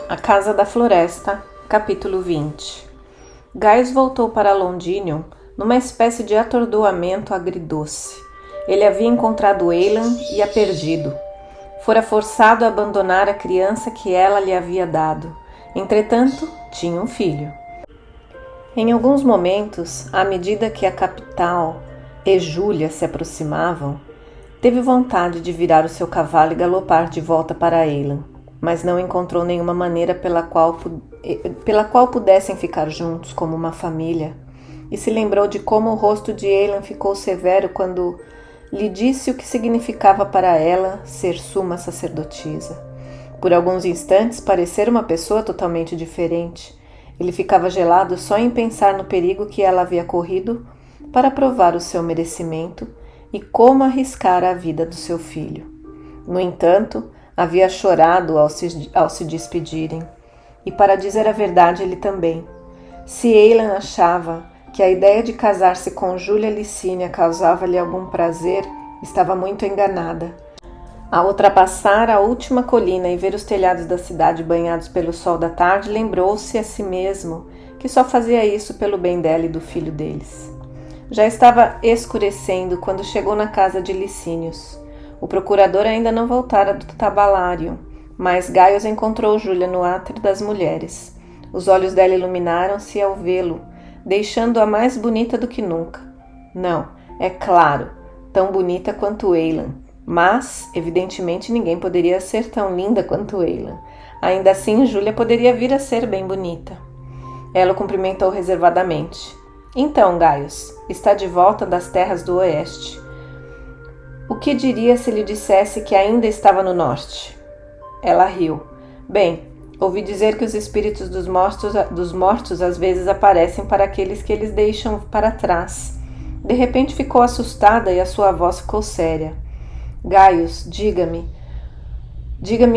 A Casa da Floresta, capítulo 20. Gaius voltou para Londinium numa espécie de atordoamento agridoce. Ele havia encontrado Eilan e a perdido. Fora forçado a abandonar a criança que ela lhe havia dado. Entretanto, tinha um filho. Em alguns momentos, à medida que a capital e Júlia se aproximavam, teve vontade de virar o seu cavalo e galopar de volta para Eilan, mas não encontrou nenhuma maneira pela qual pudessem ficar juntos como uma família, e se lembrou de como o rosto de Eilan ficou severo quando lhe disse o que significava para ela ser suma sacerdotisa. Por alguns instantes parecera uma pessoa totalmente diferente. Ele ficava gelado só em pensar no perigo que ela havia corrido para provar o seu merecimento e como arriscara a vida do seu filho. No entanto, havia chorado ao se despedirem, e para dizer a verdade ele também. Se Eilan achava que a ideia de casar-se com Júlia Licínia causava-lhe algum prazer, estava muito enganada. Ao ultrapassar a última colina e ver os telhados da cidade banhados pelo sol da tarde, lembrou-se a si mesmo que só fazia isso pelo bem dela e do filho deles. Já estava escurecendo quando chegou na casa de Licínios. O procurador ainda não voltara do tabalário, mas Gaius encontrou Júlia no átrio das mulheres. Os olhos dela iluminaram-se ao vê-lo, deixando-a mais bonita do que nunca. Não, é claro, tão bonita quanto Eilan, mas, evidentemente, ninguém poderia ser tão linda quanto Eilan. Ainda assim, Júlia poderia vir a ser bem bonita. Ela o cumprimentou reservadamente. Então, Gaius, está de volta das terras do oeste. O que diria se lhe dissesse que ainda estava no norte? Ela riu. Bem, ouvi dizer que os espíritos dos mortos às vezes aparecem para aqueles que eles deixam para trás. De repente ficou assustada e a sua voz ficou séria. Gaius, diga-me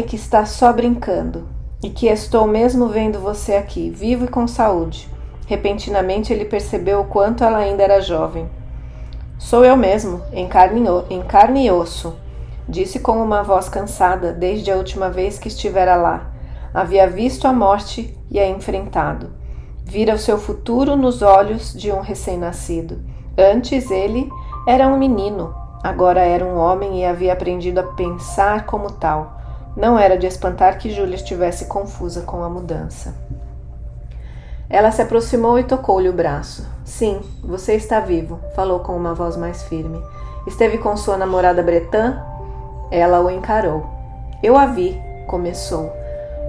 que está só brincando e que estou mesmo vendo você aqui, vivo e com saúde. Repentinamente ele percebeu o quanto ela ainda era jovem. Sou eu mesmo, em carne e osso, disse com uma voz cansada desde a última vez que estivera lá. Havia visto a morte e a enfrentado. Vira o seu futuro nos olhos de um recém-nascido. Antes ele era um menino, agora era um homem e havia aprendido a pensar como tal. Não era de espantar que Júlia estivesse confusa com a mudança. Ela se aproximou e tocou-lhe o braço. Sim, você está vivo, falou com uma voz mais firme. Esteve com sua namorada Bretã? Ela o encarou. Eu a vi, começou,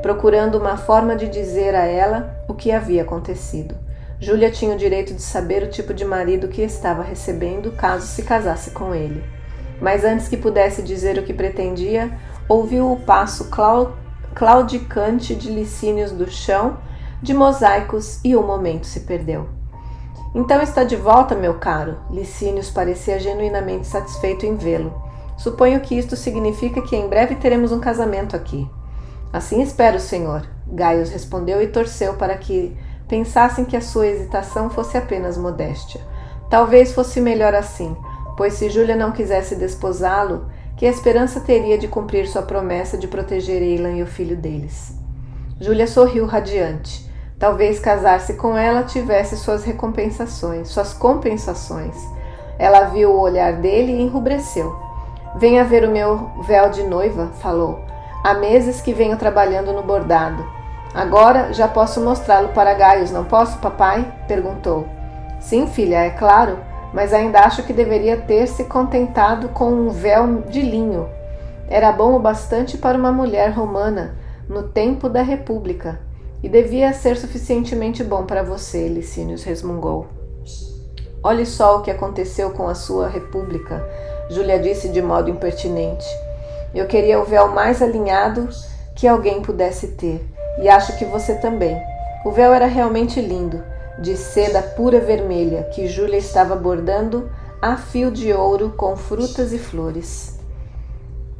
procurando uma forma de dizer a ela o que havia acontecido. Júlia tinha o direito de saber o tipo de marido que estava recebendo caso se casasse com ele. Mas antes que pudesse dizer o que pretendia, ouviu o passo claudicante de Licínios do chão, de mosaicos, e o momento se perdeu. Então está de volta, meu caro. Licínios parecia genuinamente satisfeito em vê-lo. Suponho que isto significa que em breve teremos um casamento aqui. Assim espero, senhor. Gaius respondeu e torceu para que pensassem que a sua hesitação fosse apenas modéstia. Talvez fosse melhor assim, pois se Júlia não quisesse desposá-lo, que esperança teria de cumprir sua promessa de proteger Eilan e o filho deles? Júlia sorriu radiante. Talvez casar-se com ela tivesse suas compensações. Ela viu o olhar dele e enrubesceu. Venha ver o meu véu de noiva, falou. Há meses que venho trabalhando no bordado. Agora já posso mostrá-lo para Gaius, não posso, papai? Perguntou. Sim, filha, é claro, mas ainda acho que deveria ter se contentado com um véu de linho. Era bom o bastante para uma mulher romana, no tempo da República. E devia ser suficientemente bom para você, Licínios resmungou. Olhe só o que aconteceu com a sua república, Júlia disse de modo impertinente. Eu queria o véu mais alinhado que alguém pudesse ter, e acho que você também. O véu era realmente lindo, de seda pura vermelha, que Júlia estava bordando a fio de ouro com frutas e flores.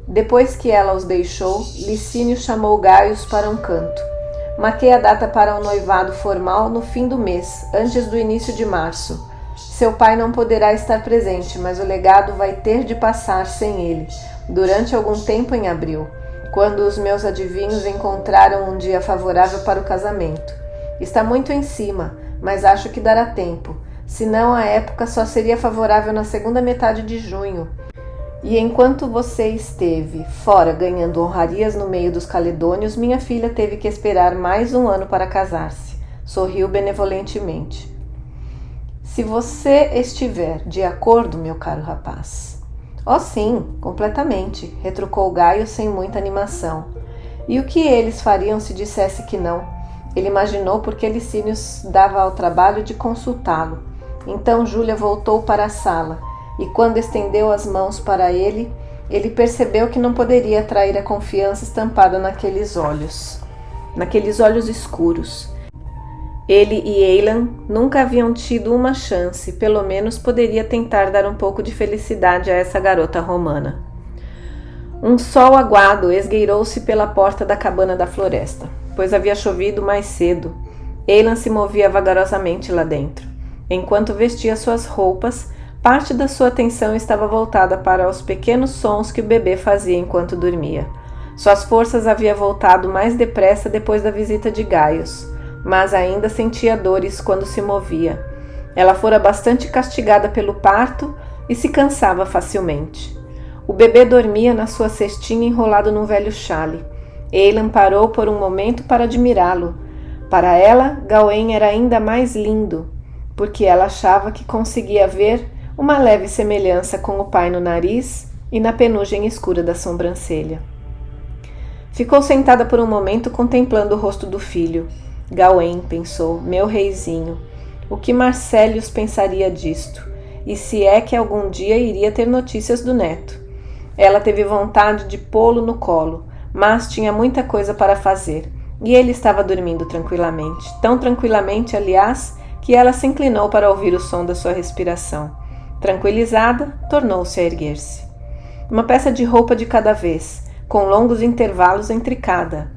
Depois que ela os deixou, Licínio chamou Gaius para um canto. Marquei a data para um noivado formal no fim do mês, antes do início de março. Seu pai não poderá estar presente, mas o legado vai ter de passar sem ele, durante algum tempo em abril. quando os meus adivinhos encontraram um dia favorável para o casamento. Está muito em cima, mas acho que dará tempo. Senão a época só seria favorável na segunda metade de junho. E enquanto você esteve fora ganhando honrarias no meio dos caledônios, minha filha teve que esperar mais um ano para casar-se. Sorriu benevolentemente. Se você estiver de acordo, meu caro rapaz. Oh, sim, completamente, retrucou Gaio sem muita animação. E o que eles fariam se dissesse que não? Ele imaginou porque Licínios dava ao trabalho de consultá-lo. Então Júlia voltou para a sala, e quando estendeu as mãos para ele percebeu que não poderia atrair a confiança estampada naqueles olhos escuros. Ele e Eilan nunca haviam tido uma chance, pelo menos poderia tentar dar um pouco de felicidade a essa garota romana. Um sol aguado esgueirou-se pela porta da cabana da floresta, pois havia chovido mais cedo. Eilan se movia vagarosamente lá dentro. Enquanto vestia suas roupas, parte da sua atenção estava voltada para os pequenos sons que o bebê fazia enquanto dormia. Suas forças haviam voltado mais depressa depois da visita de Gaius, mas ainda sentia dores quando se movia. Ela fora bastante castigada pelo parto e se cansava facilmente. O bebê dormia na sua cestinha enrolado num velho chale. Eilan parou por um momento para admirá-lo. Para ela, Gawain era ainda mais lindo, porque ela achava que conseguia ver uma leve semelhança com o pai no nariz e na penugem escura da sobrancelha. Ficou sentada por um momento contemplando o rosto do filho. Gawain, pensou, meu reizinho, o que Marcelius pensaria disto? E se é que algum dia iria ter notícias do neto? Ela teve vontade de pô-lo no colo, mas tinha muita coisa para fazer, e ele estava dormindo tranquilamente, tão tranquilamente, aliás, que ela se inclinou para ouvir o som da sua respiração. Tranquilizada, tornou-se a erguer-se. Uma peça de roupa de cada vez, com longos intervalos entre cada.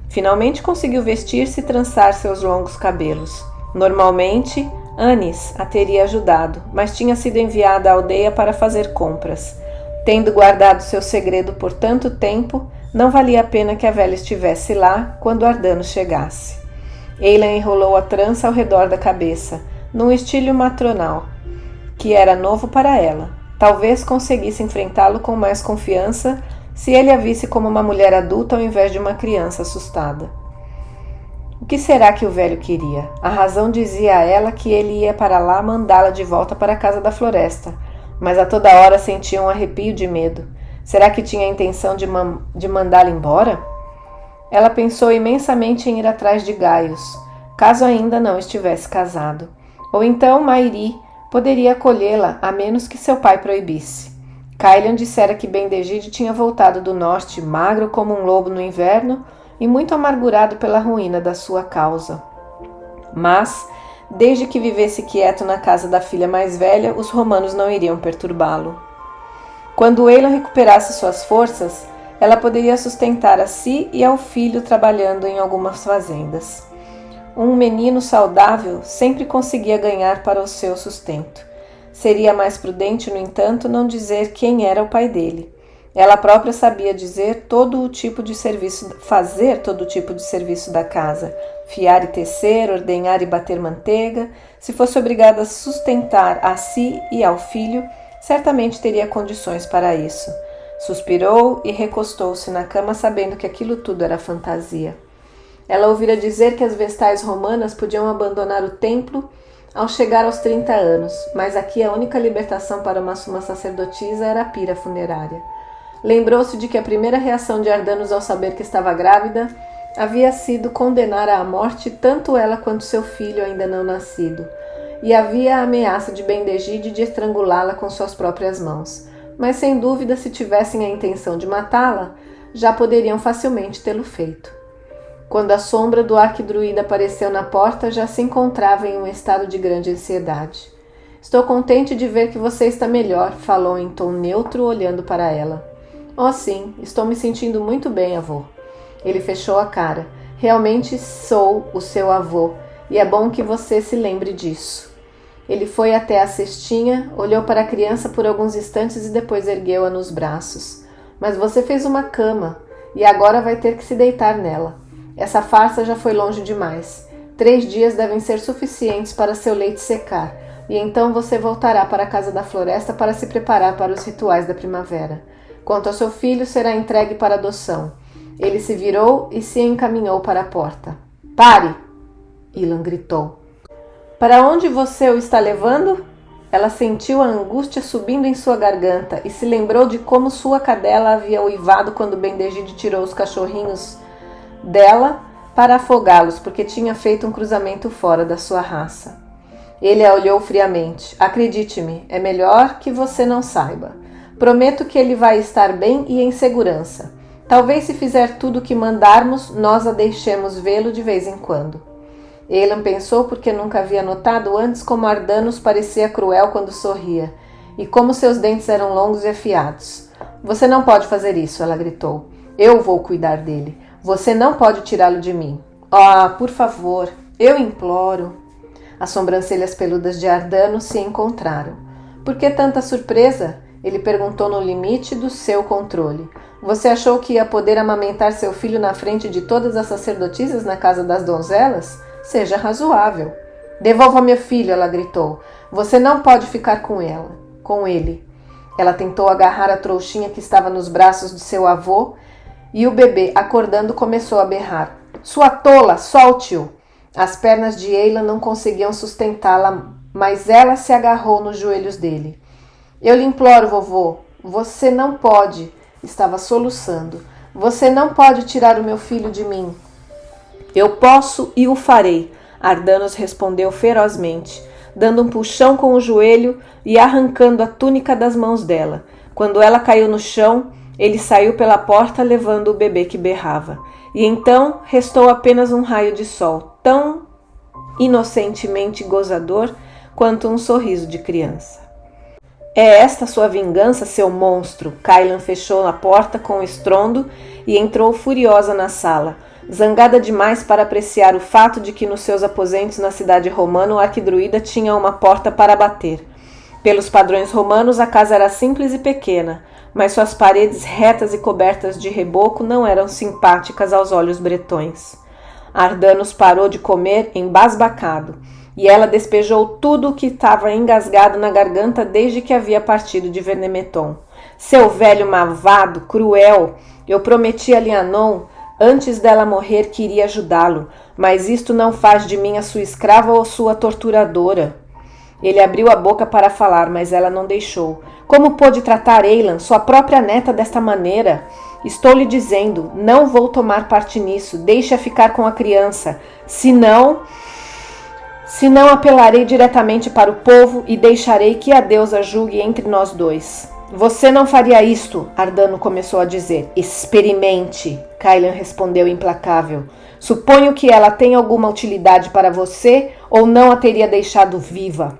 Finalmente conseguiu vestir-se e trançar seus longos cabelos. Normalmente, Anis a teria ajudado, mas tinha sido enviada à aldeia para fazer compras. Tendo guardado seu segredo por tanto tempo, não valia a pena que a velha estivesse lá quando Ardano chegasse. Eilan enrolou a trança ao redor da cabeça, num estilo matronal, que era novo para ela. Talvez conseguisse enfrentá-lo com mais confiança se ele a visse como uma mulher adulta ao invés de uma criança assustada. O que será que o velho queria? A razão dizia a ela que ele ia para lá mandá-la de volta para a casa da floresta, mas a toda hora sentia um arrepio de medo. Será que tinha a intenção de mandá-la embora? Ela pensou imensamente em ir atrás de Gaius, caso ainda não estivesse casado. Ou então Mairi poderia acolhê-la, a menos que seu pai proibisse. Caelian dissera que Bendegide tinha voltado do norte, magro como um lobo no inverno e muito amargurado pela ruína da sua causa. Mas, desde que vivesse quieto na casa da filha mais velha, os romanos não iriam perturbá-lo. Quando Eilan recuperasse suas forças, ela poderia sustentar a si e ao filho trabalhando em algumas fazendas. Um menino saudável sempre conseguia ganhar para o seu sustento. Seria mais prudente, no entanto, não dizer quem era o pai dele. Ela própria sabia fazer todo o tipo de serviço da casa, fiar e tecer, ordenhar e bater manteiga. Se fosse obrigada a sustentar a si e ao filho, certamente teria condições para isso. Suspirou e recostou-se na cama, sabendo que aquilo tudo era fantasia. Ela ouvira dizer que as vestais romanas podiam abandonar o templo ao chegar aos 30 anos, mas aqui a única libertação para uma suma sacerdotisa era a pira funerária. Lembrou-se de que a primeira reação de Ardanos ao saber que estava grávida havia sido condenar à morte tanto ela quanto seu filho ainda não nascido, e havia a ameaça de Bendegide de estrangulá-la com suas próprias mãos. Mas sem dúvida, se tivessem a intenção de matá-la, já poderiam facilmente tê-lo feito. Quando a sombra do arquidruída apareceu na porta, já se encontrava em um estado de grande ansiedade. Estou contente de ver que você está melhor, falou em tom neutro, olhando para ela. Oh sim, estou me sentindo muito bem, avô. Ele fechou a cara. Realmente sou o seu avô, e é bom que você se lembre disso. Ele foi até a cestinha, olhou para a criança por alguns instantes e depois ergueu-a nos braços. Mas você fez uma cama. e agora vai ter que se deitar nela. Essa farsa já foi longe demais. 3 dias devem ser suficientes para seu leite secar, e então você voltará para a casa da floresta para se preparar para os rituais da primavera. Quanto ao seu filho, será entregue para adoção. Ele se virou e se encaminhou para a porta. Pare! Ilan gritou. Para onde você o está levando? Ela sentiu a angústia subindo em sua garganta e se lembrou de como sua cadela havia uivado quando Bendegide tirou os cachorrinhos dela para afogá-los, porque tinha feito um cruzamento fora da sua raça. Ele a olhou friamente. Acredite-me, é melhor que você não saiba. Prometo que ele vai estar bem e em segurança. Talvez se fizer tudo o que mandarmos, nós a deixemos vê-lo de vez em quando. Elan pensou porque nunca havia notado antes como Ardanos parecia cruel quando sorria, e como seus dentes eram longos e afiados. Você não pode fazer isso, ela gritou. Eu vou cuidar dele. Você não pode tirá-lo de mim. Ah, por favor, eu imploro. As sobrancelhas peludas de Ardano se encontraram. Por que tanta surpresa? Ele perguntou no limite do seu controle. Você achou que ia poder amamentar seu filho na frente de todas as sacerdotisas na casa das donzelas? Seja razoável. Devolva meu filho, ela gritou. Você não pode ficar com ele. Ela tentou agarrar a trouxinha que estava nos braços de seu avô e o bebê, acordando, começou a berrar. Sua tola, solte-o! As pernas de Eila não conseguiam sustentá-la, mas ela se agarrou nos joelhos dele. Eu lhe imploro, vovô, você não pode. Estava soluçando. Você não pode tirar o meu filho de mim. Eu posso e o farei, Ardanos respondeu ferozmente, dando um puxão com o joelho e arrancando a túnica das mãos dela. Quando ela caiu no chão, ele saiu pela porta levando o bebê que berrava. E então restou apenas um raio de sol, tão inocentemente gozador quanto um sorriso de criança. É esta sua vingança, seu monstro? Kailan fechou a porta com estrondo e entrou furiosa na sala, zangada demais para apreciar o fato de que nos seus aposentos na cidade romana o arquidruida tinha uma porta para bater. Pelos padrões romanos, a casa era simples e pequena, mas suas paredes retas e cobertas de reboco não eram simpáticas aos olhos bretões. Ardanos parou de comer embasbacado, e ela despejou tudo o que estava engasgado na garganta desde que havia partido de Vernemeton. Seu velho malvado, cruel! Eu prometi a Lianon, antes dela morrer, que iria ajudá-lo, mas isto não faz de mim a sua escrava ou sua torturadora. Ele abriu a boca para falar, mas ela não deixou. Como pôde tratar Eilan, sua própria neta, desta maneira? Estou lhe dizendo, não vou tomar parte nisso. Deixe-a ficar com a criança. Se não, apelarei diretamente para o povo e deixarei que a deusa julgue entre nós dois. Você não faria isto, Ardano começou a dizer. Experimente, Kailan respondeu implacável. Suponho que ela tem alguma utilidade para você ou não a teria deixado viva.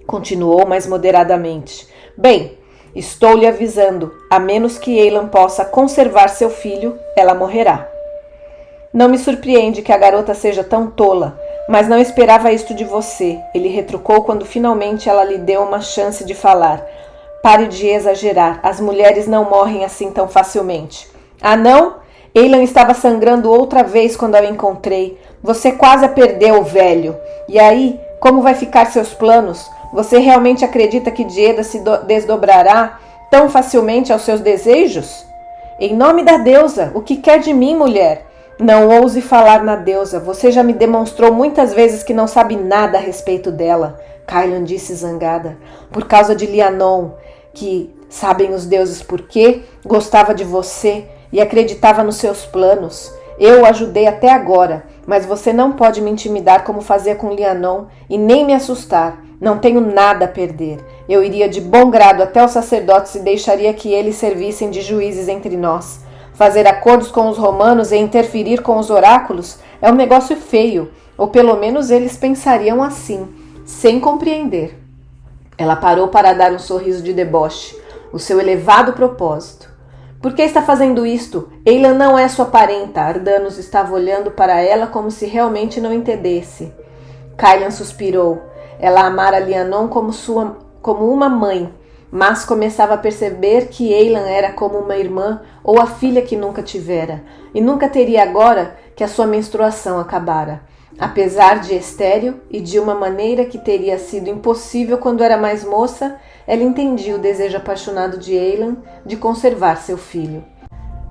Continuou mais moderadamente. Bem, estou lhe avisando, a menos que Eilan possa conservar seu filho, ela morrerá. Não me surpreende que a garota seja tão tola, mas não esperava isto de você, ele retrucou quando finalmente ela lhe deu uma chance de falar. Pare de exagerar, as mulheres não morrem assim tão facilmente. Ah, não? Eilan estava sangrando outra vez quando a encontrei. Você quase a perdeu, velho. E aí, como vai ficar seus planos? Você realmente acredita que Dieda se desdobrará tão facilmente aos seus desejos? Em nome da deusa, o que quer de mim, mulher? Não ouse falar na deusa. Você já me demonstrou muitas vezes que não sabe nada a respeito dela, Kailan disse zangada. Por causa de Lianon, que, sabem os deuses por quê, gostava de você e acreditava nos seus planos. Eu o ajudei até agora, mas você não pode me intimidar como fazia com Lianon e nem me assustar. Não tenho nada a perder. Eu iria de bom grado até os sacerdotes e deixaria que eles servissem de juízes entre nós. Fazer acordos com os romanos e interferir com os oráculos é um negócio feio, ou pelo menos eles pensariam assim, sem compreender. Ela parou para dar um sorriso de deboche, o seu elevado propósito. Por que está fazendo isto? Eilan não é sua parenta. Ardanos estava olhando para ela como se realmente não entendesse. Kailan suspirou. Ela amara Lianon como uma mãe, mas começava a perceber que Eilan era como uma irmã ou a filha que nunca tivera, e nunca teria agora que a sua menstruação acabara. Apesar de estéril e de uma maneira que teria sido impossível quando era mais moça, ela entendia o desejo apaixonado de Eilan de conservar seu filho.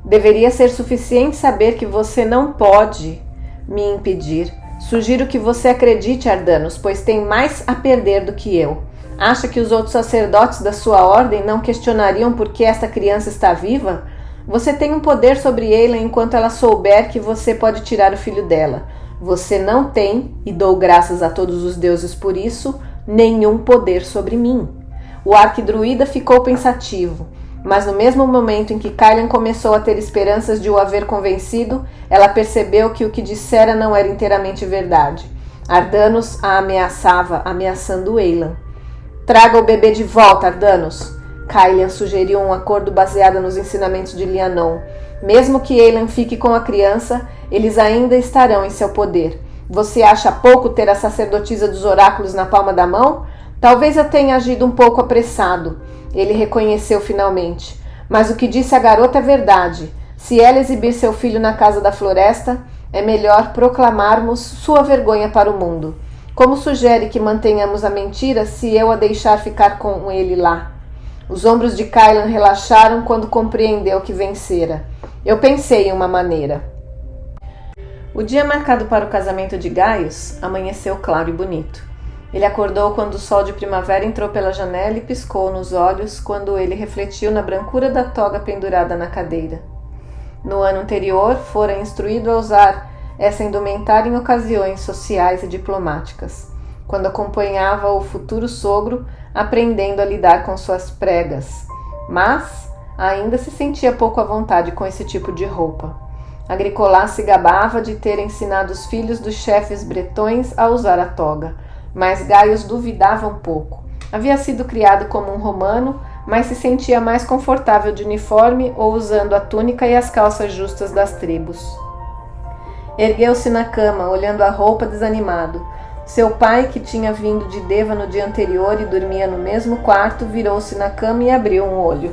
Deveria ser suficiente saber que você não pode me impedir. Sugiro que você acredite, Ardanos, pois tem mais a perder do que eu. Acha que os outros sacerdotes da sua ordem não questionariam por que esta criança está viva? Você tem um poder sobre Eilan enquanto ela souber que você pode tirar o filho dela. Você não tem, e dou graças a todos os deuses por isso, nenhum poder sobre mim. O arquidruida ficou pensativo, mas no mesmo momento em que Kailan começou a ter esperanças de o haver convencido, ela percebeu que o que dissera não era inteiramente verdade. Ardanos a ameaçava, ameaçando Eilan. Traga o bebê de volta, Ardanos. Kailan sugeriu um acordo baseado nos ensinamentos de Lianon. Mesmo que Eilan fique com a criança, eles ainda estarão em seu poder. Você acha pouco ter a sacerdotisa dos oráculos na palma da mão? Talvez eu tenha agido um pouco apressado. Ele reconheceu finalmente. Mas o que disse a garota é verdade. Se ela exibir seu filho na casa da floresta, é melhor proclamarmos sua vergonha para o mundo. Como sugere que mantenhamos a mentira se eu a deixar ficar com ele lá? Os ombros de Kailan relaxaram quando compreendeu que vencera. Eu pensei em uma maneira. O dia marcado para o casamento de Gaius amanheceu claro e bonito. Ele acordou quando o sol de primavera entrou pela janela e piscou nos olhos quando ele refletiu na brancura da toga pendurada na cadeira. No ano anterior, fora instruído a usar essa indumentária em ocasiões sociais e diplomáticas, quando acompanhava o futuro sogro aprendendo a lidar com suas pregas, mas ainda se sentia pouco à vontade com esse tipo de roupa. Agricola se gabava de ter ensinado os filhos dos chefes bretões a usar a toga, mas Gaius duvidava um pouco. Havia sido criado como um romano, mas se sentia mais confortável de uniforme ou usando a túnica e as calças justas das tribos. Ergueu-se na cama, olhando a roupa desanimado. Seu pai, que tinha vindo de Deva no dia anterior e dormia no mesmo quarto, virou-se na cama e abriu um olho.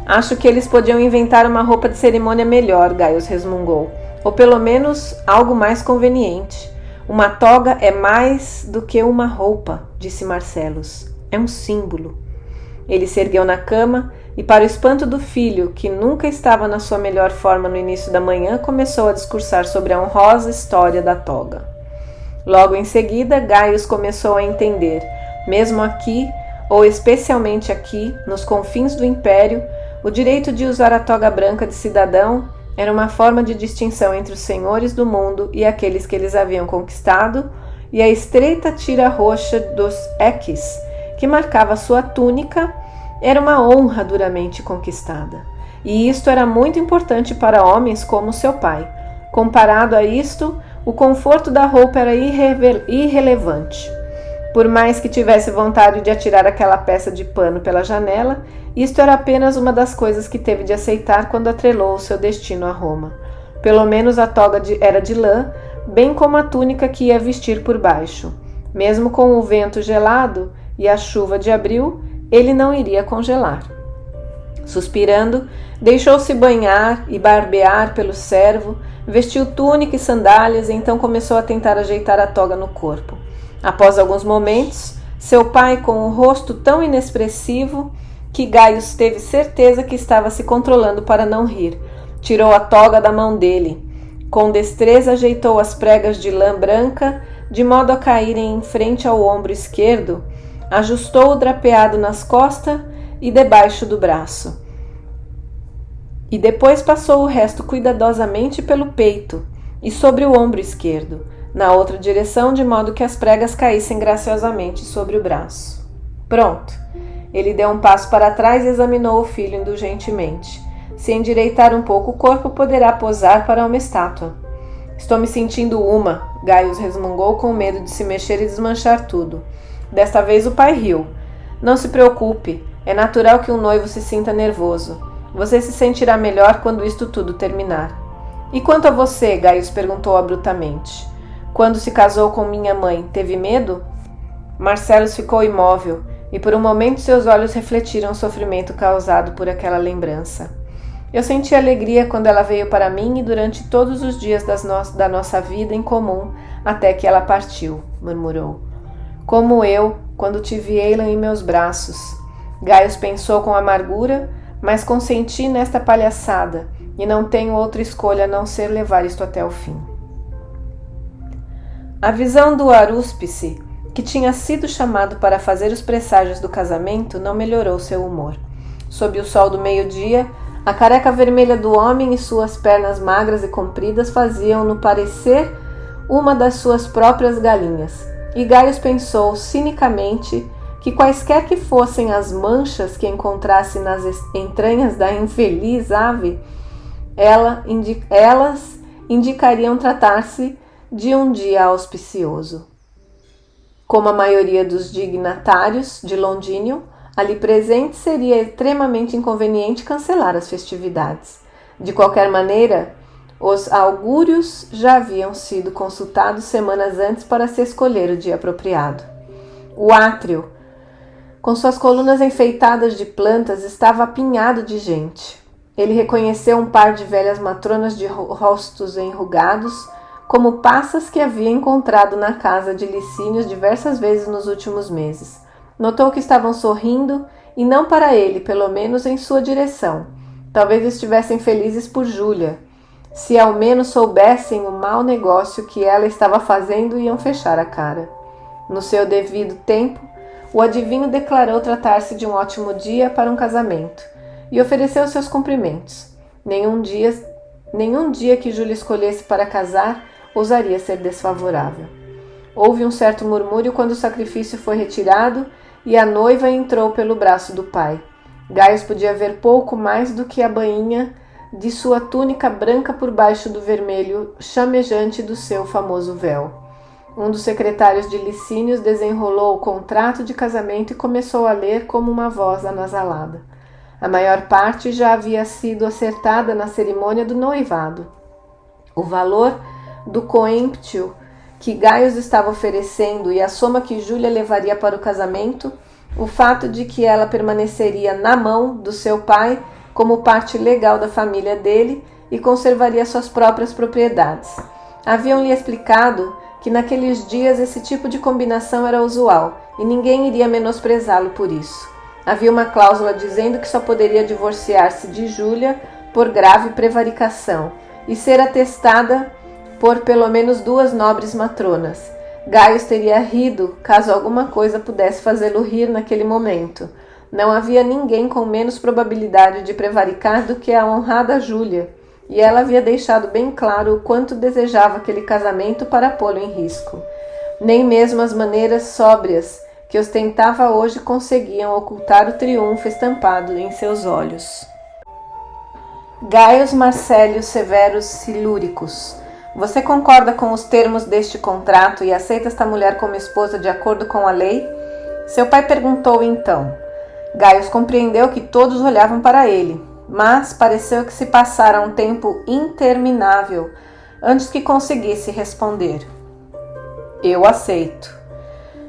Acho que eles podiam inventar uma roupa de cerimônia melhor, Gaius resmungou. Ou pelo menos algo mais conveniente. Uma toga é mais do que uma roupa, disse Marcellus. É um símbolo. Ele se ergueu na cama e, para o espanto do filho, que nunca estava na sua melhor forma no início da manhã, começou a discursar sobre a honrosa história da toga. Logo em seguida, Gaius começou a entender, mesmo aqui, ou especialmente aqui, nos confins do império, o direito de usar a toga branca de cidadão era uma forma de distinção entre os senhores do mundo e aqueles que eles haviam conquistado, e a estreita tira roxa dos eques, que marcava sua túnica, era uma honra duramente conquistada. E isto era muito importante para homens como seu pai. Comparado a isto, o conforto da roupa era irrelevante. Por mais que tivesse vontade de atirar aquela peça de pano pela janela, isto era apenas uma das coisas que teve de aceitar quando atrelou o seu destino a Roma. Pelo menos a toga era de lã, bem como a túnica que ia vestir por baixo. Mesmo com o vento gelado e a chuva de abril, ele não iria congelar. Suspirando, deixou-se banhar e barbear pelo servo, vestiu túnica e sandálias e então começou a tentar ajeitar a toga no corpo. Após alguns momentos, seu pai, com o rosto tão inexpressivo que Gaius teve certeza que estava se controlando para não rir, tirou a toga da mão dele. Com destreza ajeitou as pregas de lã branca, de modo a caírem em frente ao ombro esquerdo, ajustou o drapeado nas costas e debaixo do braço. E depois passou o resto cuidadosamente pelo peito e sobre o ombro esquerdo, na outra direção, de modo que as pregas caíssem graciosamente sobre o braço. Pronto! Ele deu um passo para trás e examinou o filho indulgentemente. Se endireitar um pouco o corpo, poderá posar para uma estátua. Estou me sentindo Gaius resmungou com medo de se mexer e desmanchar tudo. Desta vez o pai riu. Não se preocupe, é natural que um noivo se sinta nervoso. Você se sentirá melhor quando isto tudo terminar. E quanto a você, Gaius perguntou abruptamente. Quando se casou com minha mãe, teve medo? Marcellus ficou imóvel. e por um momento seus olhos refletiram o sofrimento causado por aquela lembrança. Eu senti alegria quando ela veio para mim e durante todos os dias da nossa vida em comum, até que ela partiu, murmurou. Como eu, quando tive Eilan em meus braços. Gaius pensou com amargura, mas consenti nesta palhaçada, e não tenho outra escolha a não ser levar isto até o fim. A visão do arúspice, que tinha sido chamado para fazer os presságios do casamento, não melhorou seu humor. Sob o sol do meio-dia, a careca vermelha do homem e suas pernas magras e compridas faziam-no parecer uma das suas próprias galinhas, e Gaius pensou cinicamente que quaisquer que fossem as manchas que encontrasse nas entranhas da infeliz ave, elas indicariam tratar-se de um dia auspicioso. Como a maioria dos dignatários de Londinium, ali presente seria extremamente inconveniente cancelar as festividades. De qualquer maneira, os augúrios já haviam sido consultados semanas antes para se escolher o dia apropriado. O átrio, com suas colunas enfeitadas de plantas, estava apinhado de gente. Ele reconheceu um par de velhas matronas de rostos enrugados, como passas que havia encontrado na casa de Licínios diversas vezes nos últimos meses. Notou que estavam sorrindo, e não para ele, pelo menos em sua direção. Talvez estivessem felizes por Júlia. Se ao menos soubessem o mau negócio que ela estava fazendo, iam fechar a cara. No seu devido tempo, o adivinho declarou tratar-se de um ótimo dia para um casamento, e ofereceu seus cumprimentos. Nenhum dia que Júlia escolhesse para casar ousaria ser desfavorável. Houve um certo murmúrio quando o sacrifício foi retirado e a noiva entrou pelo braço do pai. Gaius podia ver pouco mais do que a bainha de sua túnica branca por baixo do vermelho chamejante do seu famoso véu. Um dos secretários de Licínios desenrolou o contrato de casamento e começou a ler como uma voz anasalada. A maior parte já havia sido acertada na cerimônia do noivado. O valor do coemptio que Gaius estava oferecendo e a soma que Júlia levaria para o casamento, o fato de que ela permaneceria na mão do seu pai como parte legal da família dele e conservaria suas próprias propriedades. Haviam-lhe explicado que naqueles dias esse tipo de combinação era usual e ninguém iria menosprezá-lo por isso. Havia uma cláusula dizendo que só poderia divorciar-se de Júlia por grave prevaricação e ser atestada por pelo menos 2 nobres matronas. Gaius teria rido caso alguma coisa pudesse fazê-lo rir naquele momento. Não havia ninguém com menos probabilidade de prevaricar do que a honrada Júlia, e ela havia deixado bem claro o quanto desejava aquele casamento para pô-lo em risco. Nem mesmo as maneiras sóbrias que ostentava hoje conseguiam ocultar o triunfo estampado em seus olhos. Gaius Marcellus Severus Siluricus, você concorda com os termos deste contrato e aceita esta mulher como esposa de acordo com a lei? Seu pai perguntou então. Gaius compreendeu que todos olhavam para ele, mas pareceu que se passara um tempo interminável antes que conseguisse responder. Eu aceito.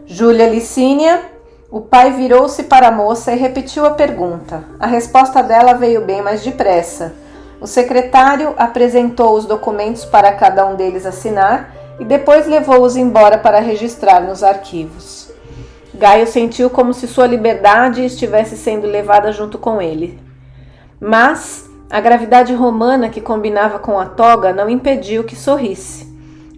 Júlia Licínia? O pai virou-se para a moça e repetiu a pergunta. A resposta dela veio bem mais depressa. O secretário apresentou os documentos para cada um deles assinar e depois levou-os embora para registrar nos arquivos. Gaio sentiu como se sua liberdade estivesse sendo levada junto com ele. Mas a gravidade romana que combinava com a toga não impediu que sorrisse.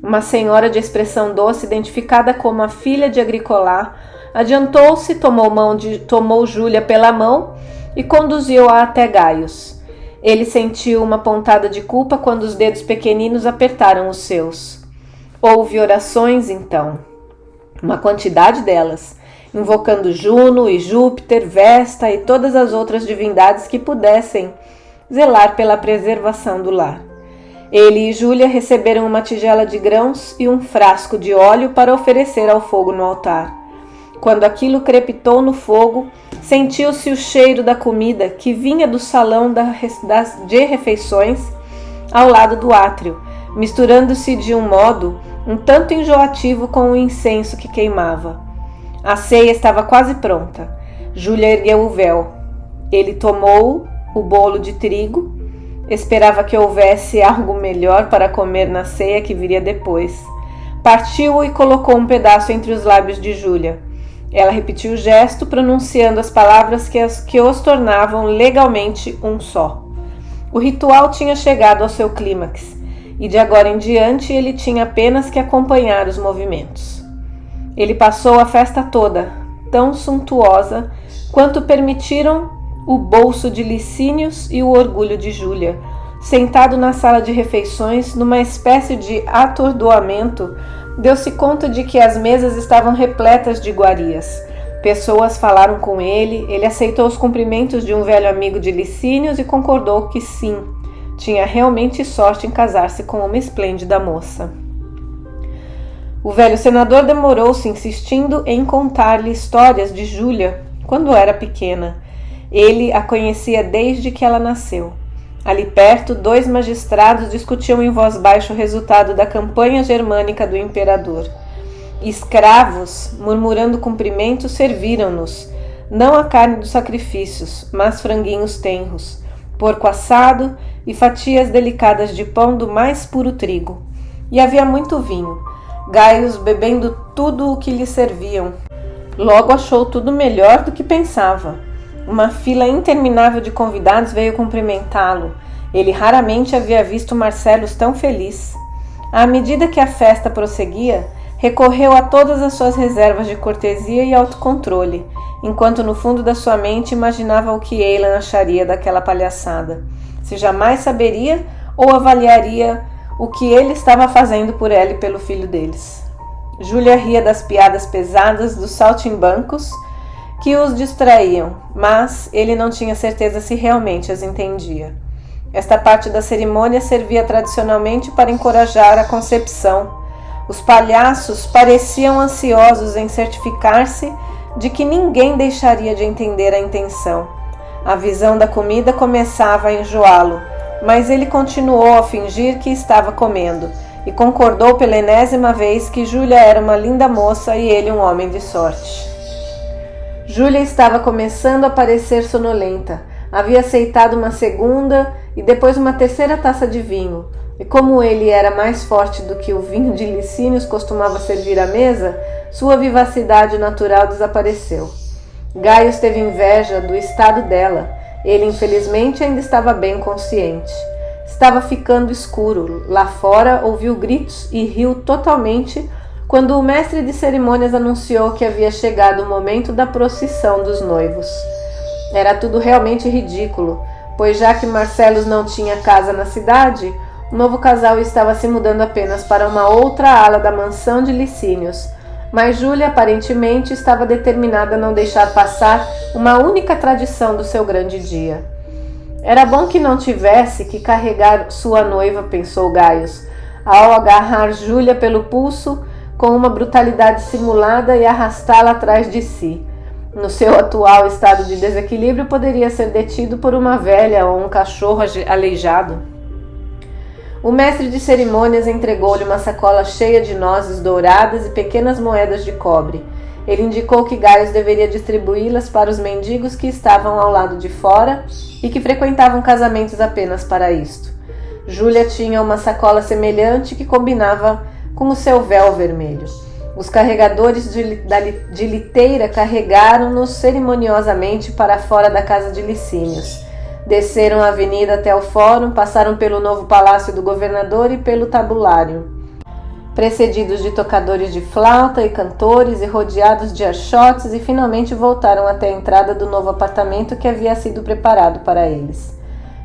Uma senhora de expressão doce, identificada como a filha de Agricolá, adiantou-se, tomou Júlia pela mão e conduziu-a até Gaius. Ele sentiu uma pontada de culpa quando os dedos pequeninos apertaram os seus. Houve orações, então, uma quantidade delas, invocando Juno e Júpiter, Vesta e todas as outras divindades que pudessem zelar pela preservação do lar. Ele e Júlia receberam uma tigela de grãos e um frasco de óleo para oferecer ao fogo no altar. Quando aquilo crepitou no fogo, sentiu-se o cheiro da comida que vinha do salão de refeições ao lado do átrio, misturando-se de um modo um tanto enjoativo com o incenso que queimava. A ceia estava quase pronta. Júlia ergueu o véu. Ele tomou o bolo de trigo. Esperava que houvesse algo melhor para comer na ceia que viria depois. Partiu-o e colocou um pedaço entre os lábios de Júlia. Ela repetiu o gesto, pronunciando as palavras que os tornavam legalmente um só. O ritual tinha chegado ao seu clímax, e de agora em diante ele tinha apenas que acompanhar os movimentos. Ele passou a festa toda, tão suntuosa quanto permitiram o bolso de Licínios e o orgulho de Júlia, sentado na sala de refeições, numa espécie de atordoamento. Deu-se conta de que as mesas estavam repletas de iguarias. Pessoas falaram com ele aceitou os cumprimentos de um velho amigo de Licínios e concordou que sim, tinha realmente sorte em casar-se com uma esplêndida moça. O velho senador demorou-se insistindo em contar-lhe histórias de Júlia quando era pequena. Ele a conhecia desde que ela nasceu. Ali perto, 2 magistrados discutiam em voz baixa o resultado da campanha germânica do imperador. Escravos, murmurando cumprimentos, serviram-nos, não a carne dos sacrifícios, mas franguinhos tenros, porco assado e fatias delicadas de pão do mais puro trigo. E havia muito vinho. Gaius, bebendo tudo o que lhe serviam, logo achou tudo melhor do que pensava. Uma fila interminável de convidados veio cumprimentá-lo. Ele raramente havia visto Marcellus tão feliz. À medida que a festa prosseguia, recorreu a todas as suas reservas de cortesia e autocontrole, enquanto no fundo da sua mente imaginava o que Eilan acharia daquela palhaçada. Se jamais saberia ou avaliaria o que ele estava fazendo por ela e pelo filho deles. Júlia ria das piadas pesadas dos saltimbancos que os distraíam, mas ele não tinha certeza se realmente as entendia. Esta parte da cerimônia servia tradicionalmente para encorajar a concepção. Os palhaços pareciam ansiosos em certificar-se de que ninguém deixaria de entender a intenção. A visão da comida começava a enjoá-lo, mas ele continuou a fingir que estava comendo e concordou pela enésima vez que Júlia era uma linda moça e ele um homem de sorte. Júlia estava começando a parecer sonolenta. Havia aceitado uma segunda e depois uma terceira taça de vinho, e como ele era mais forte do que o vinho de Licínios costumava servir à mesa, sua vivacidade natural desapareceu. Gaius teve inveja do estado dela. Ele, infelizmente, ainda estava bem consciente. Estava ficando escuro. Lá fora ouviu gritos e riu totalmente quando o mestre de cerimônias anunciou que havia chegado o momento da procissão dos noivos. Era tudo realmente ridículo, pois já que Marcellus não tinha casa na cidade, o novo casal estava se mudando apenas para uma outra ala da mansão de Licínios, mas Júlia aparentemente estava determinada a não deixar passar uma única tradição do seu grande dia. Era bom que não tivesse que carregar sua noiva, pensou Gaius, ao agarrar Júlia pelo pulso com uma brutalidade simulada e arrastá-la atrás de si. No seu atual estado de desequilíbrio, poderia ser detido por uma velha ou um cachorro aleijado. O mestre de cerimônias entregou-lhe uma sacola cheia de nozes douradas e pequenas moedas de cobre. Ele indicou que Gaius deveria distribuí-las para os mendigos que estavam ao lado de fora e que frequentavam casamentos apenas para isto. Júlia tinha uma sacola semelhante que combinava com o seu véu vermelho. Os carregadores de liteira carregaram-nos cerimoniosamente para fora da casa de Licínios. Desceram a avenida até o fórum, passaram pelo novo palácio do governador e pelo tabulário, precedidos de tocadores de flauta e cantores e rodeados de archotes, e finalmente voltaram até a entrada do novo apartamento que havia sido preparado para eles.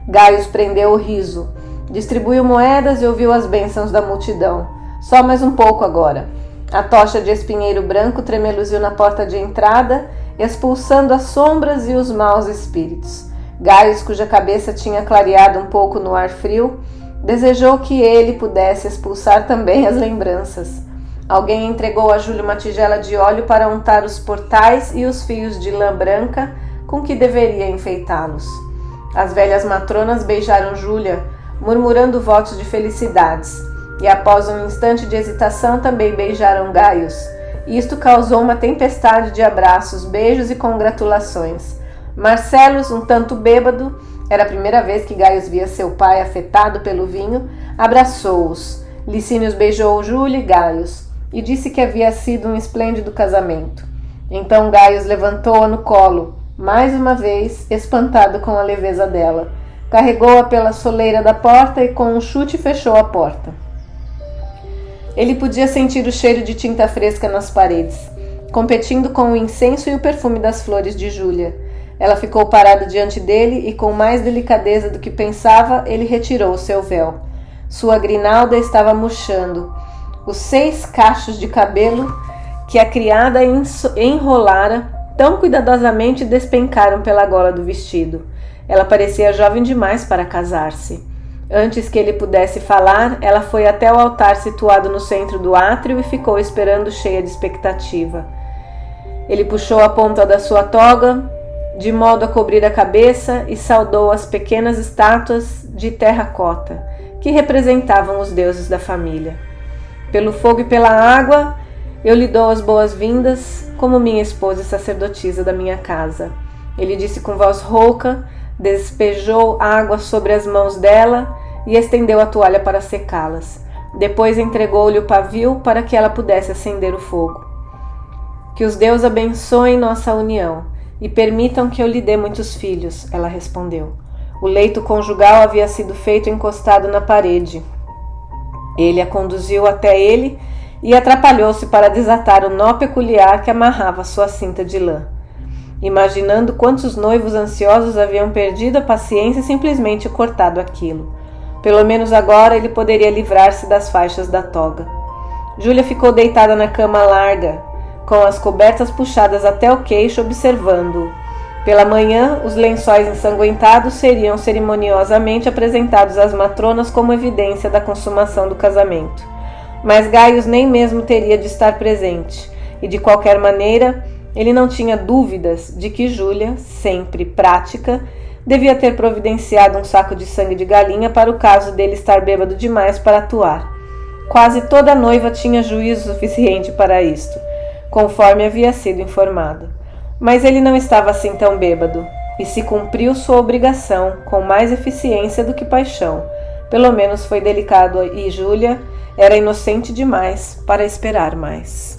Gaius prendeu o riso, distribuiu moedas e ouviu as bênçãos da multidão. Só mais um pouco agora. A tocha de espinheiro branco tremeluziu na porta de entrada, expulsando as sombras e os maus espíritos. Gaius, cuja cabeça tinha clareado um pouco no ar frio, desejou que ele pudesse expulsar também as lembranças. Alguém entregou a Júlia uma tigela de óleo para untar os portais e os fios de lã branca com que deveria enfeitá-los. As velhas matronas beijaram Júlia, murmurando votos de felicidades, e após um instante de hesitação também beijaram Gaius. Isto causou uma tempestade de abraços, beijos e congratulações. Marcellus, um tanto bêbado, era a primeira vez que Gaius via seu pai afetado pelo vinho, abraçou-os. Licínios beijou Júlia e Gaius e disse que havia sido um esplêndido casamento. Então Gaius levantou-a no colo, mais uma vez espantado com a leveza dela. Carregou-a pela soleira da porta e com um chute fechou a porta. Ele podia sentir o cheiro de tinta fresca nas paredes, competindo com o incenso e o perfume das flores de Júlia. Ela ficou parada diante dele e, com mais delicadeza do que pensava, ele retirou seu véu. Sua grinalda estava murchando. Os 6 cachos de cabelo que a criada enrolara tão cuidadosamente despencaram pela gola do vestido. Ela parecia jovem demais para casar-se. Antes que ele pudesse falar, ela foi até o altar situado no centro do átrio e ficou esperando, cheia de expectativa. Ele puxou a ponta da sua toga, de modo a cobrir a cabeça, e saudou as pequenas estátuas de terracota, que representavam os deuses da família. Pelo fogo e pela água, eu lhe dou as boas-vindas, como minha esposa e sacerdotisa da minha casa. Ele disse com voz rouca, despejou água sobre as mãos dela e estendeu a toalha para secá-las. Depois entregou-lhe o pavio para que ela pudesse acender o fogo. Que os deuses abençoem nossa união e permitam que eu lhe dê muitos filhos, ela respondeu. O leito conjugal havia sido feito encostado na parede. Ele a conduziu até ele e atrapalhou-se para desatar o nó peculiar que amarrava sua cinta de lã. Imaginando quantos noivos ansiosos haviam perdido a paciência e simplesmente cortado aquilo. Pelo menos agora ele poderia livrar-se das faixas da toga. Júlia ficou deitada na cama larga, com as cobertas puxadas até o queixo, observando-o. Pela manhã, os lençóis ensanguentados seriam cerimoniosamente apresentados às matronas como evidência da consumação do casamento. Mas Gaius nem mesmo teria de estar presente, e de qualquer maneira, ele não tinha dúvidas de que Júlia, sempre prática, devia ter providenciado um saco de sangue de galinha para o caso dele estar bêbado demais para atuar. Quase toda noiva tinha juízo suficiente para isto, conforme havia sido informado. Mas ele não estava assim tão bêbado, e se cumpriu sua obrigação com mais eficiência do que paixão. Pelo menos foi delicado, e Júlia era inocente demais para esperar mais.